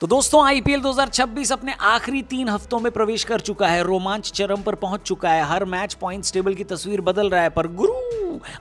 तो दोस्तों आईपीएल 2026 अपने आखिरी 3 हफ्तों में प्रवेश कर चुका है। रोमांच चरम पर पहुंच चुका है। हर मैच पॉइंट्स टेबल की तस्वीर बदल रहा है, पर गुरु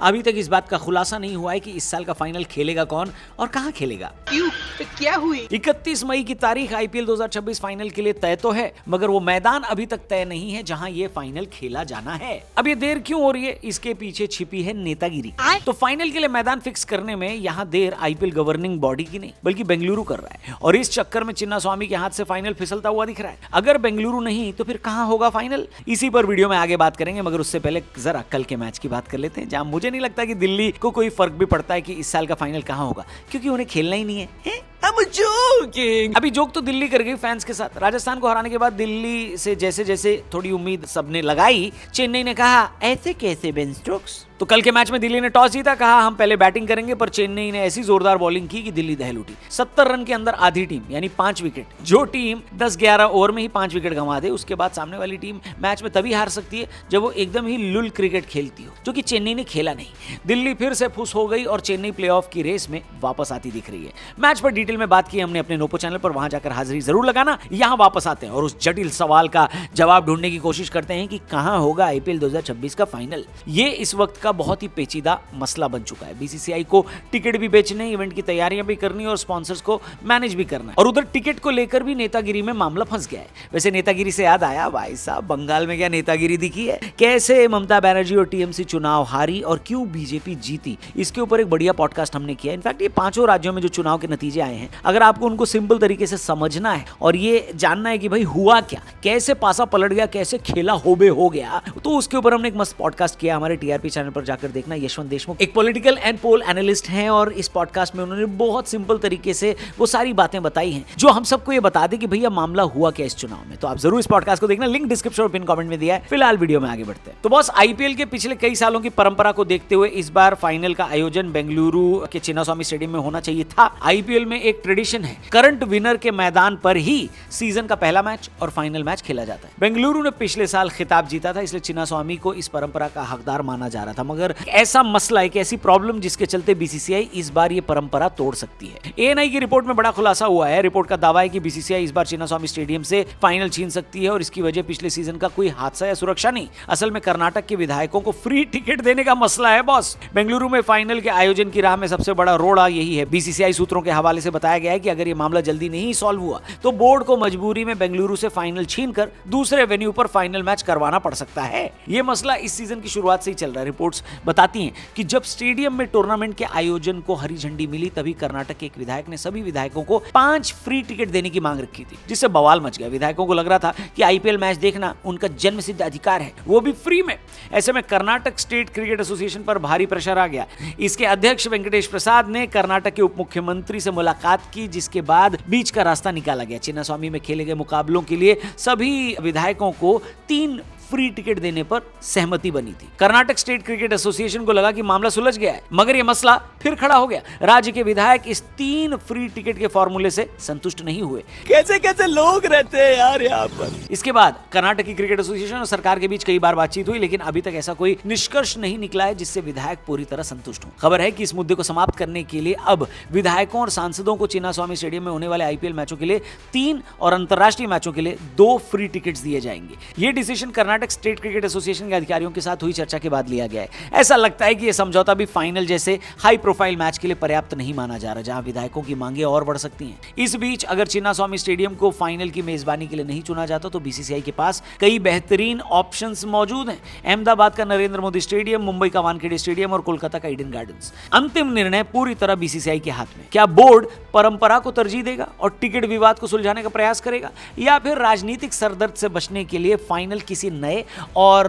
अभी तक इस बात का खुलासा नहीं हुआ है कि इस साल का फाइनल खेलेगा कौन और कहां खेलेगा। क्यों? तो क्या हुई? 31 मई की तारीख आईपीएल 2026 फाइनल के लिए तय तो है, मगर वो मैदान अभी तक तय नहीं है जहां ये फाइनल खेला जाना है। अब ये देर क्यों हो रही है? इसके पीछे छिपी है नेतागिरी। तो फाइनल के लिए मैदान फिक्स करने में यहाँ देर आईपीएल गवर्निंग बॉडी की नहीं बल्कि बेंगलुरु कर रहा है, और इस चक्कर में चिन्नास्वामी के हाथ से फाइनल फिसलता हुआ दिख रहा है। अगर बेंगलुरु नहीं तो फिर कहां होगा फाइनल? इसी पर वीडियो में आगे बात करेंगे, मगर उससे पहले जरा कल के मैच की बात कर लेते हैं, जहां मुझे नहीं लगता कि दिल्ली को कोई फर्क भी पड़ता है कि इस साल का फाइनल कहां होगा, क्योंकि उन्हें खेलना ही नहीं है। I'm joking. अभी जोक तो दिल्ली कर गई फैंस के साथ। राजस्थान को हराने के बाद दिल्ली से जैसे जैसे थोड़ी उम्मीद सबने लगाई, चेन्नई ने कहा ऐसे कैसे बेन स्टोक्स। तो कल के मैच में दिल्ली ने टॉस जीता, कहा हम पहले बैटिंग करेंगे, पर चेन्नई ने ऐसी जोरदार बॉलिंग की कि दिल्ली दहल उठी। 70 रन के अंदर आधी टीम यानी 5 विकेट। जो टीम 10-11 ओवर में ही 5 विकेट गंवा दे, उसके बाद सामने वाली टीम मैच में तभी हार सकती है जब वो एकदम ही लुल क्रिकेट खेलती हो, जो कि चेन्नई ने खेला नहीं। दिल्ली फिर से फुस हो गई और चेन्नई प्लेऑफ की रेस में वापस आती दिख रही है। मैच पर डिटेल में बात की हमने अपने नोपो चैनल पर, वहां जाकर हाजिरी जरूर लगाना। यहां वापस आते हैं और उस जटिल सवाल का जवाब ढूंढने की कोशिश करते हैं कि कहां होगा आईपीएल 2026 का फाइनल। ये इस वक्त का बहुत ही पेचीदा मसला बन चुका है। बीसीसीआई को टिकट भी बेचने, इवेंट की तैयारियां भी करनी और स्पॉन्सर्स को मैनेज भी करना है, और उधर टिकट को लेकर भी नेतागिरी में मामला फंस गया है। वैसे नेतागिरी से याद आया, भाई साहब बंगाल में क्या नेतागिरी दिखी है, कैसे ममता बनर्जी और टीएमसी चुनाव हारी और क्यों बीजेपी जीती, इसके ऊपर एक बढ़िया पॉडकास्ट हमने किया। इनफैक्ट ये 5 राज्यों में जो चुनाव के नतीजे आए हैं, अगर आपको उनको सिंपल तरीके से समझना है और ये जानना है कि भाई हुआ क्या, कैसे पासा पलट गया, कैसे खेला होबे हो गया, तो उसके ऊपर हमने एक मस्त पॉडकास्ट किया। हमारे टीआरपी चैनल पर जाकर देखना। यशवंत देशमुख एक पॉलिटिकल एंड पोल एनालिस्ट हैं, और इस पॉडकास्ट में उन्होंने बहुत सिंपल तरीके से वो सारी बातें बताई हैं जो हम सबको ये बता दे कि भैया मामला हुआ क्या इस चुनाव में। तो आप जरूर इस पॉडकास्ट को देखना, लिंक डिस्क्रिप्शन और पिन कमेंट में दिया है। फिलहाल वीडियो में आगे बढ़ते हैं। तो बॉस, आईपीएल के पिछले कई सालों की परंपरा को देखते हुए इस बार फाइनल का आयोजन बेंगलुरु के चिन्नास्वामी स्टेडियम में होना चाहिए था। आईपीएल में एक ट्रेडिशन है, करंट विनर के मैदान पर ही सीजन का पहला मैच और फाइनल मैच खेला जाता है। बेंगलुरु ने पिछले साल खिताब जीता था, इसलिए चिन्नास्वामी को इस परंपरा का हकदार माना जा रहा था, मगर ऐसा मसला, एक ऐसी प्रॉब्लम जिसके चलते बीसीसीआई इस बार ये परंपरा तोड़ सकती है। एएनआई की रिपोर्ट में बड़ा खुलासा हुआ है। रिपोर्ट का दावा है कि बीसीसीआई इस बार चिन्नास्वामी स्टेडियम से फाइनल छीन सकती है, और इसकी वजह पिछले सीजन का कोई हादसा या सुरक्षा नहीं, असल में कर्नाटक के विधायकों को फ्री टिकट देने का मसला है बॉस। बेंगलुरु में फाइनल के आयोजन की राह में सबसे बड़ा रोड़ा यही है। बीसीसीआई सूत्रों के हवाले से बताया गया है कि अगर ये मामला जल्दी नहीं सॉल्व हुआ तो बोर्ड को मजबूरी में बेंगलुरु से फाइनल छीनकर दूसरे वेन्यू पर फाइनल मैच करवाना पड़ सकता है। यह मसला इस सीजन की शुरुआत से ही चल रहा है। रिपोर्ट्स बताती हैं कि जब स्टेडियम में टूर्नामेंट के आयोजन को हरी झंडी मिली, तभी कर्नाटक के एक विधायक ने सभी विधायकों को 5 फ्री टिकट देने की मांग रखी थी, जिससे बवाल मच गया। विधायकों को लग रहा था कि आईपीएल मैच देखना उनका जन्मसिद्ध अधिकार है, वो भी फ्री में। ऐसे में कर्नाटक स्टेट क्रिकेट एसोसिएशन पर भारी प्रेशर आ गया। इसके अध्यक्ष वेंकटेश प्रसाद ने कर्नाटक के उप मुख्यमंत्री से मुलाकात की, जिसके बाद बीच का रास्ता निकाला गया। चिन्नास्वामी में खेले गए मुकाबलों के लिए सभी विधायकों को 3 फ्री टिकट देने पर सहमति बनी थी। कर्नाटक स्टेट क्रिकेट एसोसिएशन को लगा कि मामला सुलझ गया है, मगर यह मसला फिर खड़ा हो गया। राज्य के विधायक इस 3 फ्री टिकट के फॉर्मूले से संतुष्ट नहीं हुए। कैसे कैसे लोग रहते हैं यार यहाँ पर। इसके बाद कर्नाटक की क्रिकेट एसोसिएशन और सरकार के बीच कई बार बातचीत हुई, लेकिन अभी तक ऐसा कोई निष्कर्ष नहीं निकला है जिससे विधायक पूरी तरह संतुष्ट हो। खबर है कि इस मुद्दे को समाप्त करने के लिए अब विधायकों और सांसदों को चिन्नास्वामी स्टेडियम में होने वाले आईपीएल मैचों के लिए 3 और अंतरराष्ट्रीय मैचों के लिए 2 फ्री टिकट्स दिए जाएंगे। ये decision Karnataka state cricket association के अधिकारियों के साथ हुई चर्चा के बाद लिया गया है। ऐसा लगता है कि यह समझौता भी फाइनल जैसे हाई प्रोफाइल मैच के लिए पर्याप्त नहीं माना जा रहा, जहां विधायकों की मांगे और बढ़ सकती हैं। इस बीच अगर चिन्नास्वामी स्टेडियम को फाइनल की मेजबानी के लिए नहीं चुना जाता तो बीसीसीआई के पास कई बेहतरीन ऑप्शंस मौजूद हैं। अहमदाबाद का नरेंद्र मोदी स्टेडियम, मुंबई का वानखेड़े स्टेडियम और कोलकाता का ईडन गार्डन्स। अंतिम निर्णय पूरी तरह बीसीसीआई के हाथ में। क्या बोर्ड परंपरा को तरजीह देगा और टिकट विवाद को सुलझाने का प्रयास करेगा, या फिर राजनीतिक सरदर्द से बचने के लिए फाइनल किसी नए और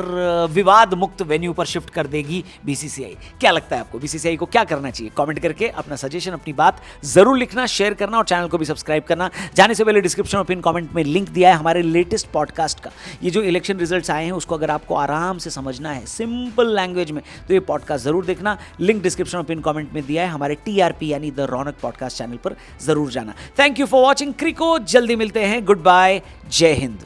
विवाद मुक्त वेन्यू पर शिफ्ट कर देगी बीसीसीआई? क्या लगता है आपको, बीसीसीआई को क्या करना चाहिए? कमेंट करके अपना सजेशन, अपनी बात जरूर लिखना, शेयर करना और चैनल को भी सब्सक्राइब करना। जाने से पहले डिस्क्रिप्शन और पिन कमेंट में लिंक दिया है हमारे लेटेस्ट पॉडकास्ट का। ये जो इलेक्शन रिजल्ट्स आए हैं उसको अगर आपको आराम से समझना है सिंपल लैंग्वेज में, तो ये पॉडकास्ट जरूर देखना। लिंक डिस्क्रिप्शन और पिन कमेंट में दिया है। हमारे टीआरपी यानी द रौनक पॉडकास्ट चैनल पर जरूर जाना। Thank you for watching crico. जल्दी मिलते हैं। गुड बाय, जय हिंद।